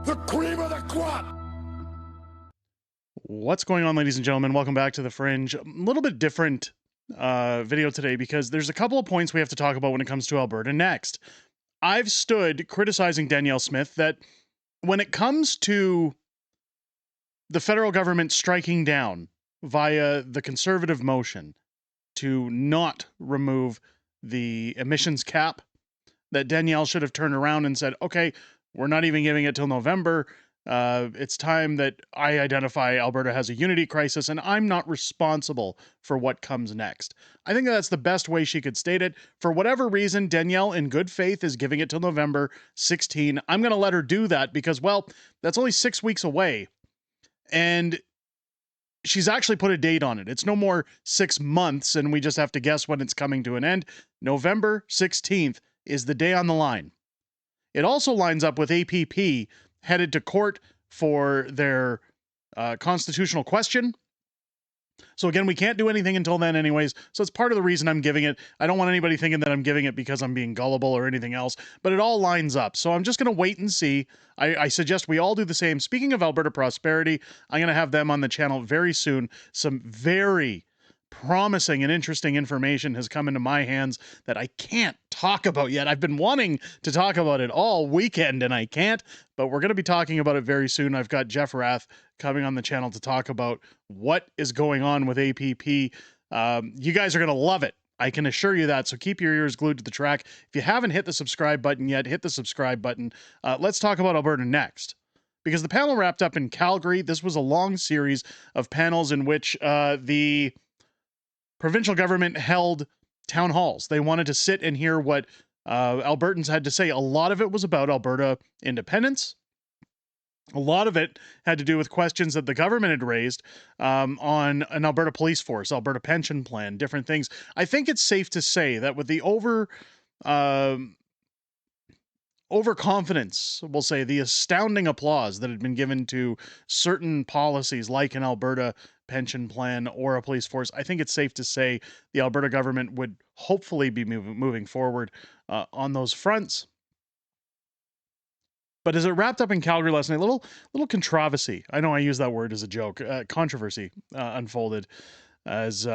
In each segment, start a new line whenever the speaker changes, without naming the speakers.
The cream of the crop!
What's going on, ladies and gentlemen? Welcome back to the Fringe. A little bit different video today because there's a couple of points we have to talk about when it comes to Alberta Next. I've stood criticizing Danielle Smith that when it comes to the federal government striking down via the Conservative motion to not remove the emissions cap, that Danielle should have turned around and said, okay, we're not even giving it till November. It's time that I identify Alberta has a unity crisis and I'm not responsible for what comes next. I think that's the best way she could state it. For whatever reason, Danielle, in good faith, is giving it till November 16. I'm going to let her do that because, well, that's only 6 weeks away. And she's actually put a date on it. It's no more 6 months and we just have to guess when it's coming to an end. November 16th is the day on the line. It also lines up with APP headed to court for their constitutional question. So again, we can't do anything until then anyways. So it's part of the reason I'm giving it. I don't want anybody thinking that I'm giving it because I'm being gullible or anything else, but it all lines up. So I'm just going to wait and see. I suggest we all do the same. Speaking of Alberta Prosperity, I'm going to have them on the channel very soon. Some very promising and interesting information has come into my hands that I can't talk about yet. I've been wanting to talk about it all weekend and I can't, but we're going to be talking about it very soon. I've got Jeff Rath coming on the channel to talk about what is going on with APP. You guys are going to love it. I can assure you that. So keep your ears glued to the track. If you haven't hit the subscribe button yet, hit the subscribe button. Let's talk about Alberta Next. Because the panel wrapped up in Calgary. This was a long series of panels in which the provincial government held town halls. They wanted to sit and hear what Albertans had to say. A lot of it was about Alberta independence. A lot of it had to do with questions that the government had raised on an Alberta police force, Alberta pension plan, different things. I think it's safe to say that with the overconfidence, we'll say, the astounding applause that had been given to certain policies like an Alberta pension plan or a police force, I think it's safe to say the Alberta government would hopefully be moving forward on those fronts. But as it wrapped up in Calgary last night, little controversy. I know I use that word as a joke. Controversy unfolded as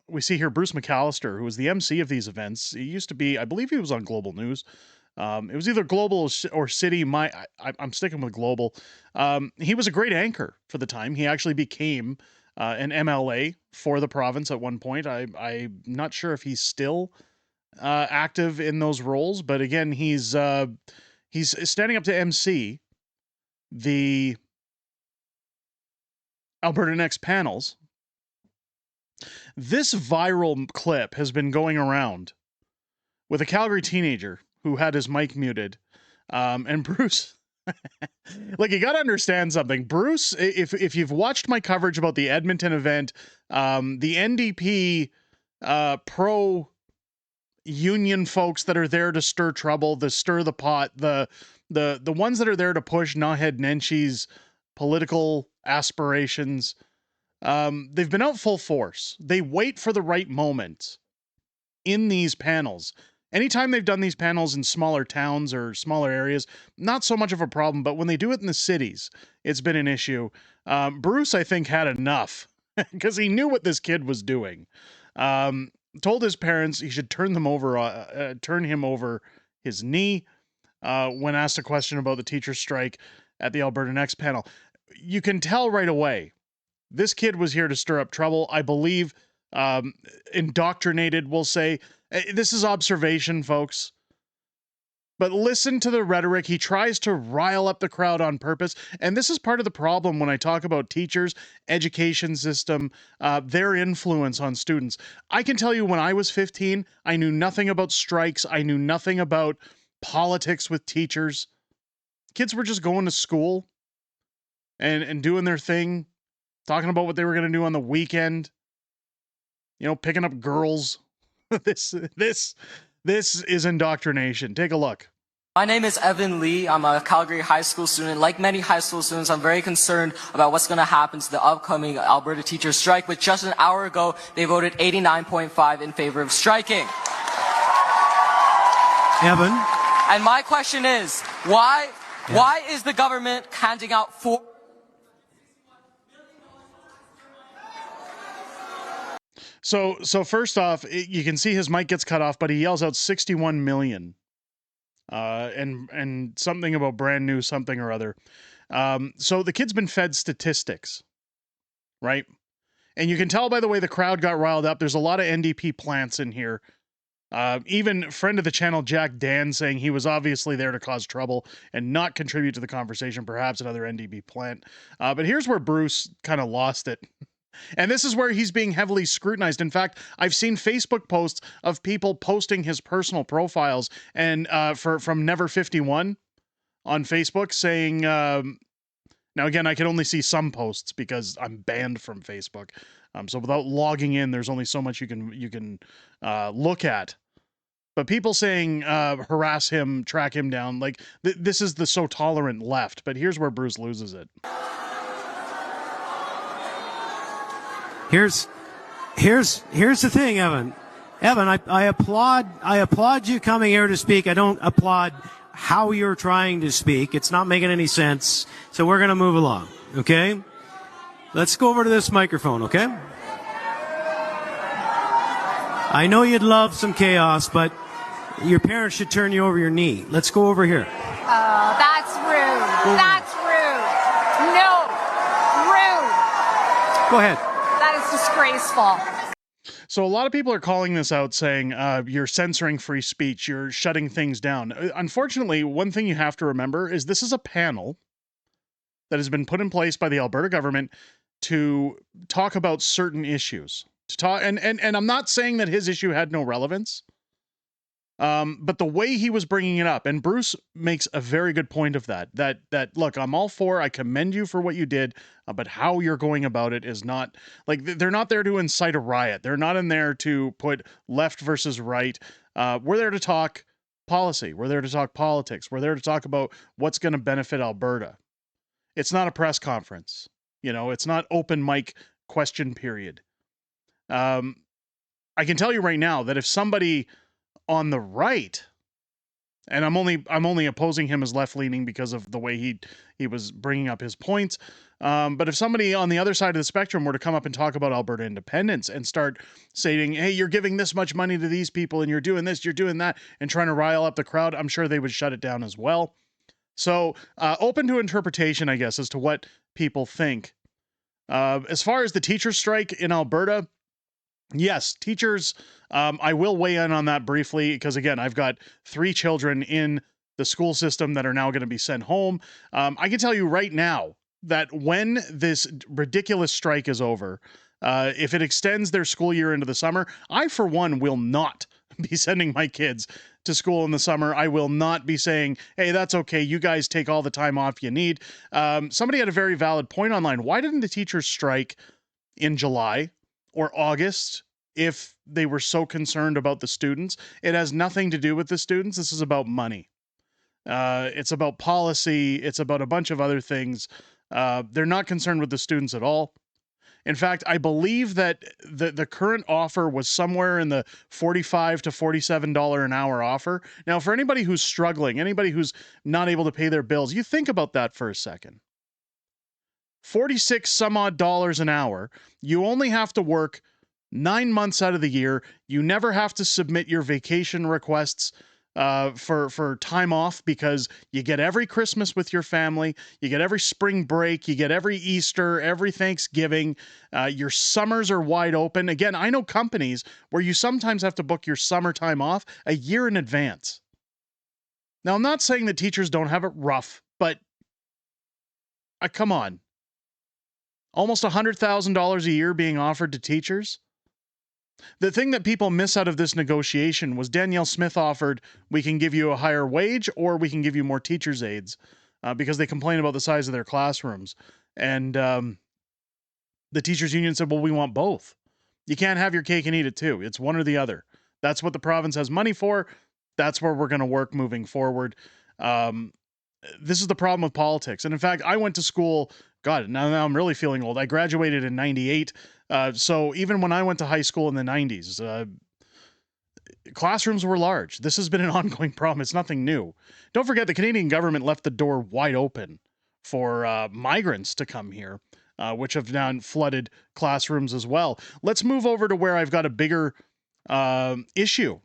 we see here Bruce McAllister, who was the MC of these events. He used to be, I believe he was on Global News. It was either Global or City. I'm sticking with Global. He was a great anchor for the time. He actually became an MLA for the province at one point. I'm not sure if he's still active in those roles, but again, he's standing up to MC the Alberta Next panels. This viral clip has been going around with a Calgary teenager who had his mic muted. And Bruce, like, you got to understand something. Bruce, if you've watched my coverage about the Edmonton event, the NDP pro-union folks that are there to stir trouble, the stir the pot, the ones that are there to push Naheed Nenshi's political aspirations, they've been out full force. They wait for the right moment in these panels. Anytime they've done these panels in smaller towns or smaller areas, not so much of a problem, but when they do it in the cities, it's been an issue. Bruce, I think, had enough because he knew what this kid was doing. Told his parents he should turn him over his knee when asked a question about the teacher strike at the Alberta Next panel. You can tell right away, this kid was here to stir up trouble. I believe indoctrinated, we'll say. This is observation, folks. But listen to the rhetoric. He tries to rile up the crowd on purpose. And this is part of the problem when I talk about teachers, education system, their influence on students. I can tell you when I was 15, I knew nothing about strikes. I knew nothing about politics with teachers. Kids were just going to school and doing their thing, talking about what they were going to do on the weekend, picking up girls. This is indoctrination. Take a look.
My name is Evan Lee. I'm a Calgary high school student. Like many high school students, I'm very concerned about what's going to happen to the upcoming Alberta teachers strike. But just an hour ago, they voted 89.5 in favor of striking.
Evan?
And my question is, why Why is the government handing out
So first off, you can see his mic gets cut off, but he yells out 61 million. And something about brand new something or other. So the kid's been fed statistics, right? And you can tell by the way the crowd got riled up. There's a lot of NDP plants in here. Even friend of the channel, Jack Dan, saying he was obviously there to cause trouble and not contribute to the conversation, perhaps another NDP plant. But here's where Bruce kind of lost it. And this is where he's being heavily scrutinized. In fact, I've seen Facebook posts of people posting his personal profiles and from Never51 on Facebook saying, now again, I can only see some posts because I'm banned from Facebook. So without logging in, there's only so much you can look at. But people saying harass him, track him down, like this is the so tolerant left. But here's where Bruce loses it.
Here's the thing, Evan. Evan, I applaud you coming here to speak. I don't applaud how you're trying to speak. It's not making any sense. So we're going to move along, okay? Let's go over to this microphone, okay? I know you'd love some chaos, but your parents should turn you over your knee. Let's go over here.
Oh, that's rude. That's rude. No. Rude.
Go ahead.
That is disgraceful.
So a lot of people are calling this out, saying you're censoring free speech, you're shutting things down. Unfortunately, one thing you have to remember is this is a panel that has been put in place by the Alberta government to talk about certain issues. And I'm not saying that his issue had no relevance, but the way he was bringing it up, and Bruce makes a very good point of that look, I'm all for, I commend you for what you did, but how you're going about it is not, like, they're not there to incite a riot. They're not in there to put left versus right. We're there to talk policy. We're there to talk politics. We're there to talk about what's going to benefit Alberta. It's not a press conference. You know, it's not open mic question period. I can tell you right now that if somebody on the right, and I'm only opposing him as left-leaning because of the way he was bringing up his points, but if somebody on the other side of the spectrum were to come up and talk about Alberta independence and start saying, hey, you're giving this much money to these people and you're doing this, you're doing that, and trying to rile up the crowd, I'm sure they would shut it down as well. So open to interpretation, I guess, as to what people think. As far as the teacher strike in Alberta, yes, teachers, I will weigh in on that briefly because, again, I've got 3 children in the school system that are now going to be sent home. I can tell you right now that when this ridiculous strike is over, if it extends their school year into the summer, I, for one, will not be sending my kids to school in the summer. I will not be saying, hey, that's okay, you guys take all the time off you need. Somebody had a very valid point online. Why didn't the teachers strike in July or August if they were so concerned about the students? It has nothing to do with the students. This is about money. It's about policy. It's about a bunch of other things. They're not concerned with the students at all. In fact, I believe that the current offer was somewhere in the $45 to $47 an hour offer. Now, for anybody who's struggling, anybody who's not able to pay their bills, you think about that for a second. 46 some odd dollars an hour. You only have to work 9 months out of the year. You never have to submit your vacation requests for time off because you get every Christmas with your family. You get every spring break. You get every Easter, every Thanksgiving. Your summers are wide open. Again, I know companies where you sometimes have to book your summer time off a year in advance. Now, I'm not saying that teachers don't have it rough, but come on. Almost $100,000 a year being offered to teachers. The thing that people miss out of this negotiation was Danielle Smith offered, we can give you a higher wage or we can give you more teachers' aides because they complain about the size of their classrooms. And the teachers union said, well, we want both. You can't have your cake and eat it too. It's one or the other. That's what the province has money for. That's where we're going to work moving forward. This is the problem with politics. And in fact, I went to school, God, now I'm really feeling old. I graduated in 98. So even when I went to high school in the 90s, classrooms were large. This has been an ongoing problem. It's nothing new. Don't forget, the Canadian government left the door wide open for migrants to come here, which have now flooded classrooms as well. Let's move over to where I've got a bigger issue,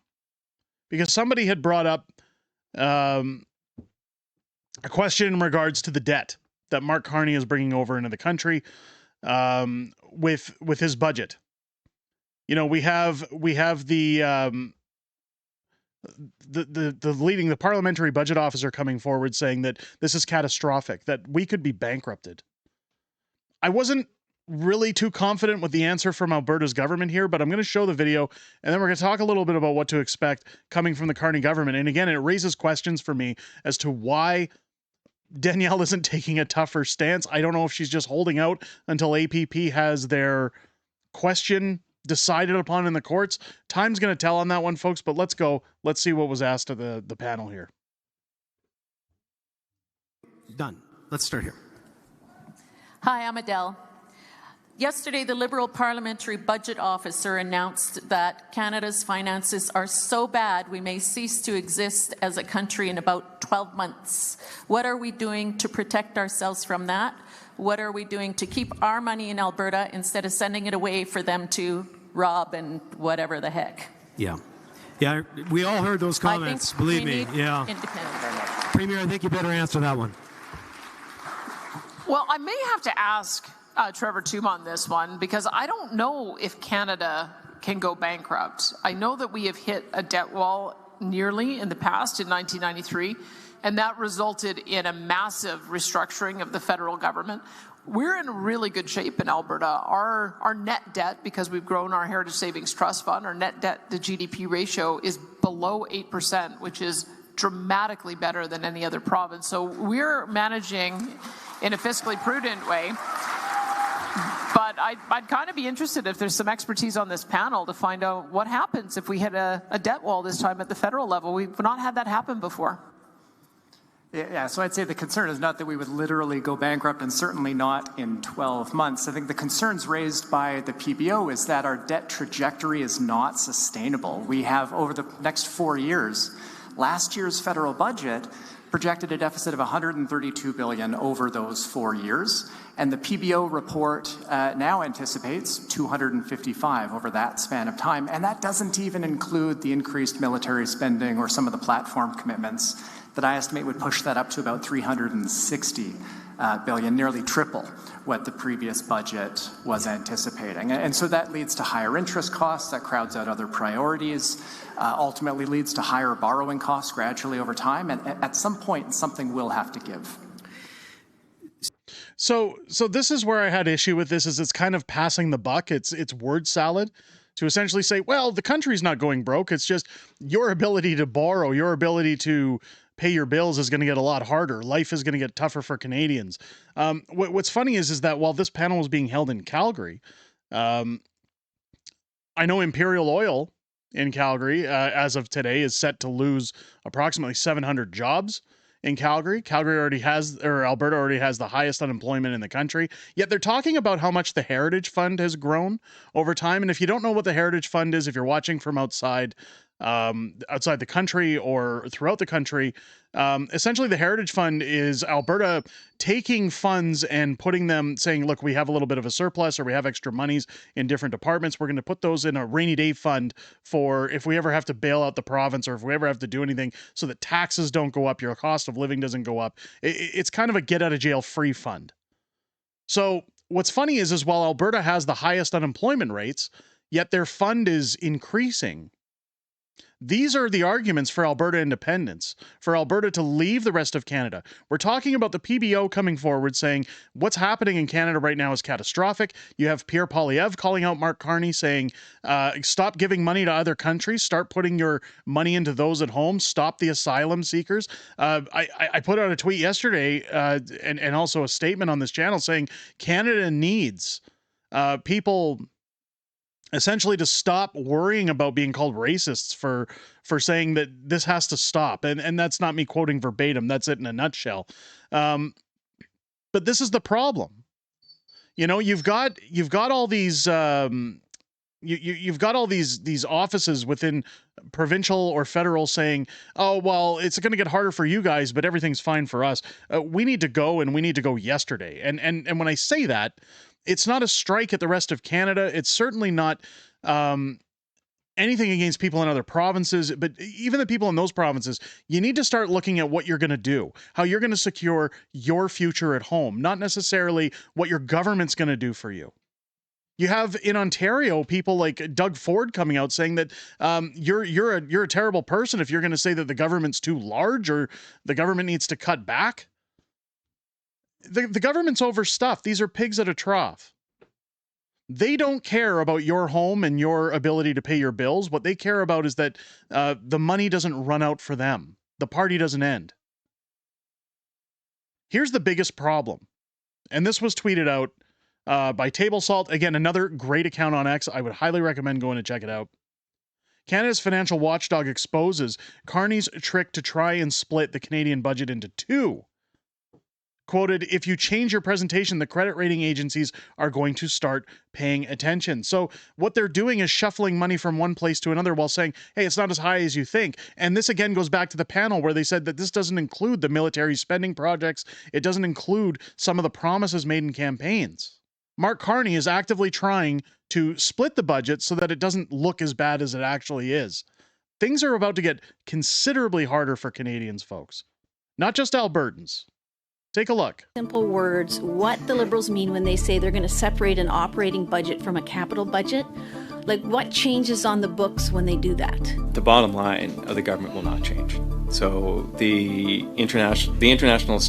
because somebody had brought up a question in regards to the debt that Mark Carney is bringing over into the country with his budget. You know, we have the Parliamentary Budget Officer coming forward saying that this is catastrophic, that we could be bankrupted. I wasn't really too confident with the answer from Alberta's government here, but I'm going to show the video, and then we're going to talk a little bit about what to expect coming from the Carney government. And again, it raises questions for me as to why Danielle isn't taking a tougher stance. I don't know if she's just holding out until APP has their question decided upon in the courts. Time's going to tell on that one, folks, but let's go. Let's see what was asked of the panel here.
Done. Let's start here.
Hi, I'm Adele. Yesterday, the Liberal Parliamentary Budget Officer announced that Canada's finances are so bad we may cease to exist as a country in about 12 months. What are we doing to protect ourselves from that? What are we doing to keep our money in Alberta instead of sending it away for them to rob and whatever the heck?
Yeah. Yeah, we all heard those comments, believe me. Yeah. Premier, I think you better answer that one.
Well, I may have to ask Trevor Toome on this one, because I don't know if Canada can go bankrupt. I know that we have hit a debt wall nearly in the past in 1993, and that resulted in a massive restructuring of the federal government. We're in really good shape in Alberta. Our net debt, because we've grown our Heritage Savings Trust Fund, our net debt to GDP ratio is below 8%, which is dramatically better than any other province. So we're managing in a fiscally prudent way. But I'd kind of be interested if there's some expertise on this panel to find out what happens if we hit a debt wall this time at the federal level. We've not had that happen before.
Yeah, so I'd say the concern is not that we would literally go bankrupt, and certainly not in 12 months. I think the concerns raised by the PBO is that our debt trajectory is not sustainable. We have, over the next 4 years, last year's federal budget projected a deficit of $132 billion over those 4 years, and the PBO report now anticipates $255 over that span of time, and that doesn't even include the increased military spending or some of the platform commitments that I estimate would push that up to about $360 billion, nearly triple what the previous budget was anticipating. And so that leads to higher interest costs, that crowds out other priorities, ultimately leads to higher borrowing costs gradually over time, and at some point something will have to give.
So this is where I had issue with this, is it's kind of passing the buck. It's word salad to essentially say, well, the country's not going broke. It's just your ability to borrow, your ability to pay your bills is going to get a lot harder. Life is going to get tougher for Canadians. What's funny is that while this panel was being held in Calgary, I know Imperial Oil in Calgary, as of today, is set to lose approximately 700 jobs in Calgary. Alberta already has the highest unemployment in the country. Yet they're talking about how much the Heritage Fund has grown over time. And if you don't know what the Heritage Fund is, if you're watching from outside the country or throughout the country, essentially the Heritage Fund is Alberta taking funds and putting them, saying, look, we have a little bit of a surplus or we have extra monies in different departments. We're going to put those in a rainy day fund for if we ever have to bail out the province or if we ever have to do anything so that taxes don't go up, your cost of living doesn't go up. It's kind of a get out of jail free fund. So what's funny is while Alberta has the highest unemployment rates, yet their fund is increasing. These are the arguments for Alberta independence, for Alberta to leave the rest of Canada. We're talking about the PBO coming forward saying what's happening in Canada right now is catastrophic. You have Pierre Poilievre calling out Mark Carney saying, stop giving money to other countries, start putting your money into those at home, stop the asylum seekers. I put out a tweet yesterday and also a statement on this channel saying Canada needs people essentially to stop worrying about being called racists for saying that this has to stop. And that's not me quoting verbatim. That's it in a nutshell. But this is the problem. You know, you've got all these You've got all these offices within provincial or federal saying, oh, well, it's going to get harder for you guys, but everything's fine for us. We need to go, and we need to go yesterday. And when I say that, it's not a strike at the rest of Canada. It's certainly not anything against people in other provinces, but even the people in those provinces, you need to start looking at what you're going to do, how you're going to secure your future at home, not necessarily what your government's going to do for you. You have in Ontario people like Doug Ford coming out saying that you're a terrible person if you're going to say that the government's too large or the government needs to cut back. The government's overstuffed. These are pigs at a trough. They don't care about your home and your ability to pay your bills. What they care about is that the money doesn't run out for them. The party doesn't end. Here's the biggest problem. And this was tweeted out by Table Salt. Again, another great account on X. I would highly recommend going to check it out. Canada's financial watchdog exposes Carney's trick to try and split the Canadian budget into two. Quoted, if you change your presentation, the credit rating agencies are going to start paying attention. So what they're doing is shuffling money from one place to another while saying, hey, it's not as high as you think. And this again goes back to the panel where they said that this doesn't include the military spending projects. It doesn't include some of the promises made in campaigns. Mark Carney is actively trying to split the budget so that it doesn't look as bad as it actually is. Things are about to get considerably harder for Canadians, folks. Not just Albertans. Take a look.
Simple words, what the Liberals mean when they say they're going to separate an operating budget from a capital budget. Like, what changes on the books when they do that?
The bottom line of the government will not change. So the international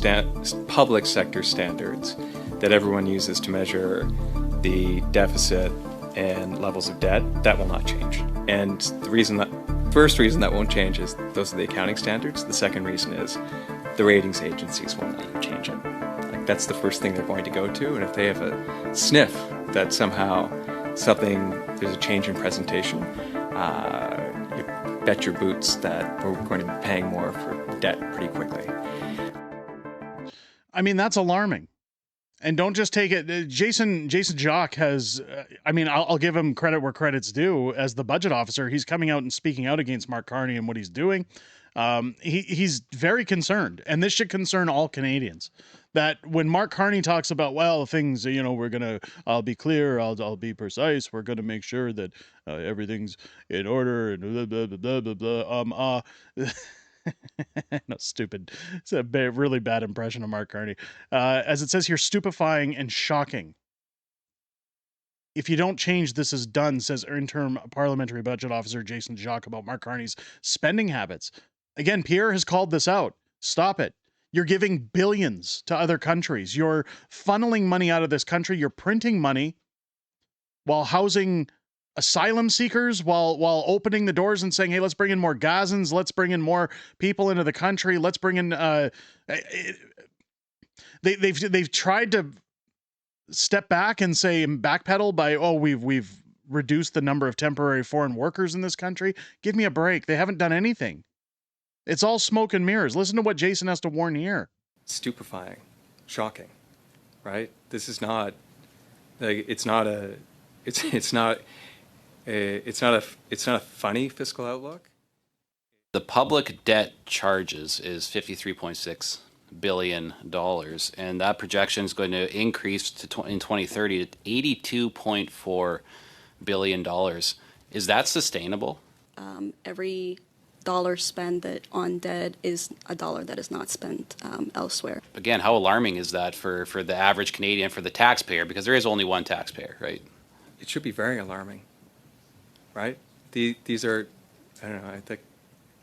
public sector standards that everyone uses to measure the deficit and levels of debt, that will not change. And the first reason that won't change is those are the accounting standards. The second reason is the ratings agencies won't let you change it. Like, that's the first thing they're going to go to. And if they have a sniff that somehow there's a change in presentation, you bet your boots that we're going to be paying more for debt pretty quickly.
I mean, that's alarming. And don't just take it. Jason Jacques has, I'll give him credit where credit's due. As the budget officer, he's coming out and speaking out against Mark Carney and what he's doing. He's very concerned, and this should concern all Canadians, that when Mark Carney talks about, well, things, I'll be clear, I'll be precise, we're going to make sure that everything's in order, and blah, blah, blah, blah, blah. No, stupid. It's a really bad impression of Mark Carney. As it says here, stupefying and shocking. If you don't change, this is done, says interim Parliamentary Budget Officer Jason Jacques about Mark Carney's spending habits. Again, Pierre has called this out. Stop it. You're giving billions to other countries. You're funneling money out of this country. You're printing money while housing asylum seekers, while opening the doors and saying, hey, let's bring in more Gazans. Let's bring in more people into the country. Let's bring in... They've tried to step back and say backpedal by, we've reduced the number of temporary foreign workers in this country. Give me a break. They haven't done anything. It's all smoke and mirrors. Listen to what Jason has to warn here.
Stupefying, shocking, right? This is not like it's not a funny fiscal outlook.
The public debt charges is $53.6 billion, and that projection is going to increase in 2030 to $82.4 billion. Is that sustainable?
Every dollar spent on debt is a dollar that is not spent elsewhere.
Again, how alarming is that for the average Canadian, for the taxpayer? Because there is only one taxpayer, right?
It should be very alarming, right? These are, I don't know, I think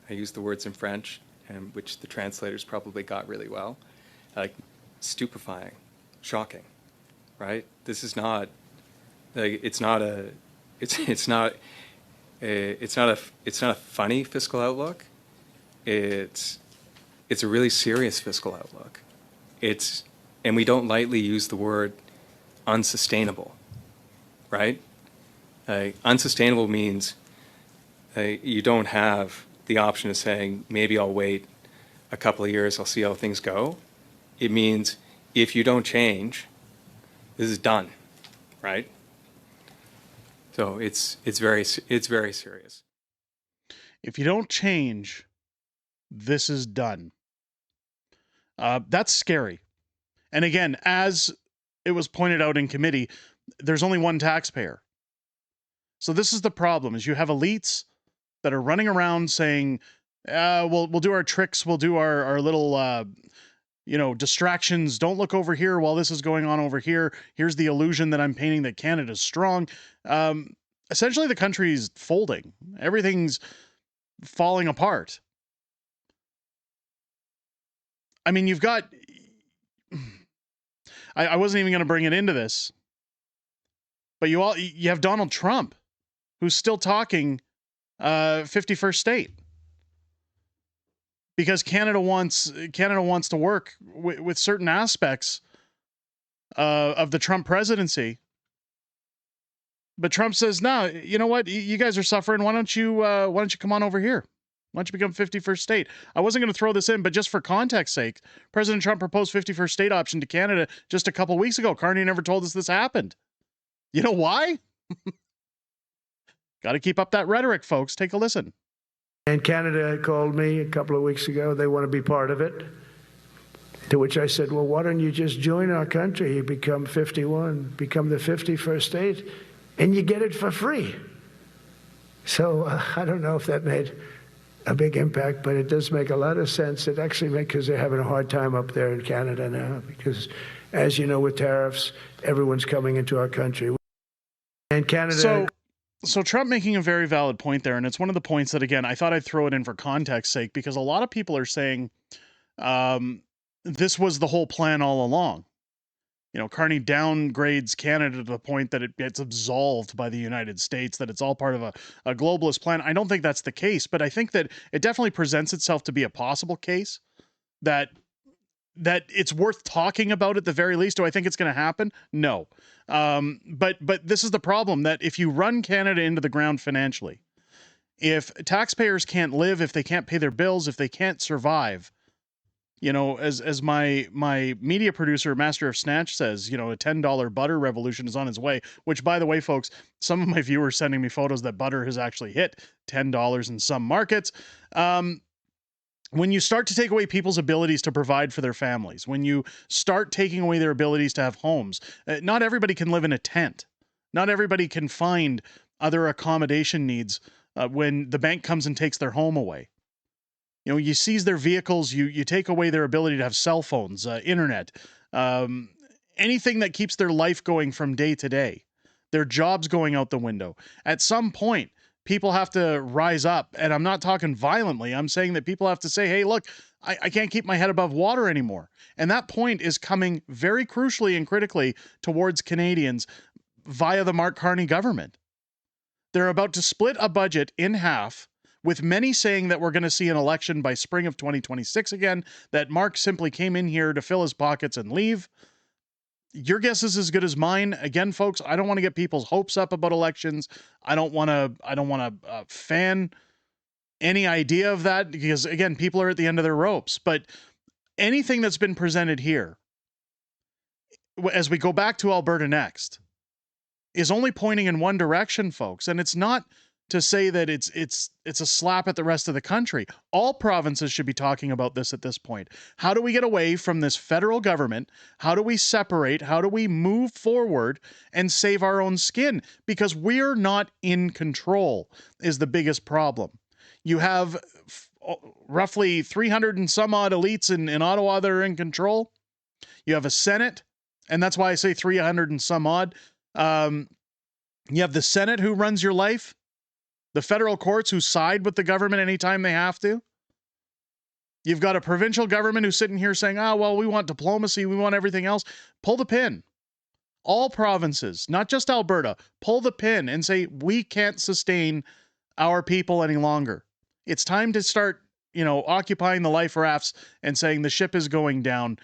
I used the words in French, and which the translators probably got really well, like stupefying, shocking, right? This is not, like, it's not a funny fiscal outlook. It's a really serious fiscal outlook. And we don't lightly use the word unsustainable, right? Unsustainable means you don't have the option of saying, maybe I'll wait a couple of years, I'll see how things go. It means if you don't change, this is done, right? So it's very serious.
If you don't change, this is done. That's scary. And again, as it was pointed out in committee, there's only one taxpayer. So this is the problem: is you have elites that are running around saying, we'll do our tricks, we'll do our little distractions. Don't look over here while this is going on over here. Here's the illusion that I'm painting that Canada's strong. Essentially, the country's folding. Everything's falling apart. I mean, you've got... I wasn't even going to bring it into this, but you have Donald Trump, who's still talking 51st state, because Canada wants to work with certain aspects of the Trump presidency. But Trump says, no, you know what? You guys are suffering. Why don't you come on over here? Why don't you become 51st state? I wasn't going to throw this in, but just for context's sake, President Trump proposed 51st state option to Canada just a couple weeks ago. Carney never told us this happened. You know why? Got to keep up that rhetoric, folks. Take a listen.
And Canada called me a couple of weeks ago. They want to be part of it. To which I said, well, why don't you just join our country? You become 51, become the 51st state, and you get it for free. So I don't know if that made a big impact, but it does make a lot of sense. It actually makes, because they're having a hard time up there in Canada now, because as you know, with tariffs, everyone's coming into our country. And Canada...
So Trump making a very valid point there, and it's one of the points that, again, I thought I'd throw it in for context's sake, because a lot of people are saying this was the whole plan all along. You know, Carney downgrades Canada to the point that it gets absolved by the United States, that it's all part of a globalist plan. I don't think that's the case, but I think that it definitely presents itself to be a possible case that it's worth talking about at the very least. Do I think it's going to happen? No. But this is the problem, that if you run Canada into the ground financially, if taxpayers can't live, if they can't pay their bills, if they can't survive, you know, as my media producer, Master of Snatch, says, you know, a $10 butter revolution is on its way, which, by the way, folks, some of my viewers sending me photos that butter has actually hit $10 in some markets. When you start to take away people's abilities to provide for their families, when you start taking away their abilities to have homes, not everybody can live in a tent. Not everybody can find other accommodation needs when the bank comes and takes their home away. You know, you seize their vehicles, you take away their ability to have cell phones, internet, anything that keeps their life going from day to day, their jobs going out the window. At some point, people have to rise up, and I'm not talking violently. I'm saying that people have to say, hey, look, I can't keep my head above water anymore. And that point is coming very crucially and critically towards Canadians via the Mark Carney government. They're about to split a budget in half, with many saying that we're going to see an election by spring of 2026 again, that Mark simply came in here to fill his pockets and leave. Your guess is as good as mine. Again, folks, I don't want to get people's hopes up about elections. I don't want to fan any idea of that, because, again, people are at the end of their ropes. But anything that's been presented here, as we go back to Alberta Next, is only pointing in one direction, folks. And it's not to say that it's a slap at the rest of the country. All provinces should be talking about this at this point. How do we get away from this federal government? How do we separate? How do we move forward and save our own skin? Because we're not in control is the biggest problem. You have roughly 300 and some odd elites in Ottawa that are in control. You have a Senate, and that's why I say 300 and some odd. You have the Senate who runs your life. The federal courts who side with the government anytime they have to. You've got a provincial government who's sitting here saying, oh, well, we want diplomacy, we want everything else. Pull the pin. All provinces, not just Alberta, pull the pin and say, we can't sustain our people any longer. It's time to start, you know, occupying the life rafts and saying the ship is going down.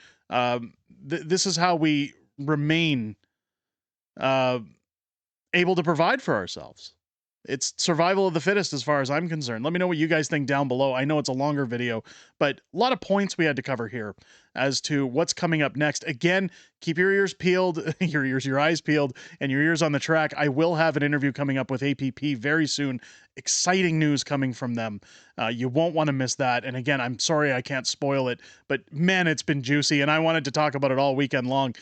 This is how we remain able to provide for ourselves. it's survival of the fittest as far as I'm concerned. Let me know what you guys think down below. I know it's a longer video, but a lot of points we had to cover here as to what's coming up next. Again, keep your ears peeled, your eyes peeled, and your ears on the track. I will have an interview coming up with APP very soon. Exciting news coming from them. You won't want to miss that. And again, I'm sorry I can't spoil it, but man, it's been juicy, and I wanted to talk about it all weekend long.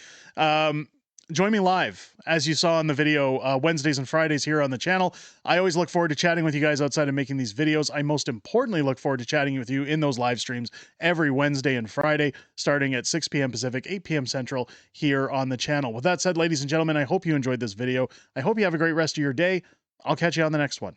Join me live, as you saw in the video, Wednesdays and Fridays here on the channel. I always look forward to chatting with you guys outside of making these videos. I most importantly look forward to chatting with you in those live streams every Wednesday and Friday, starting at 6 p.m. Pacific, 8 p.m. Central here on the channel. With that said, ladies and gentlemen, I hope you enjoyed this video. I hope you have a great rest of your day. I'll catch you on the next one.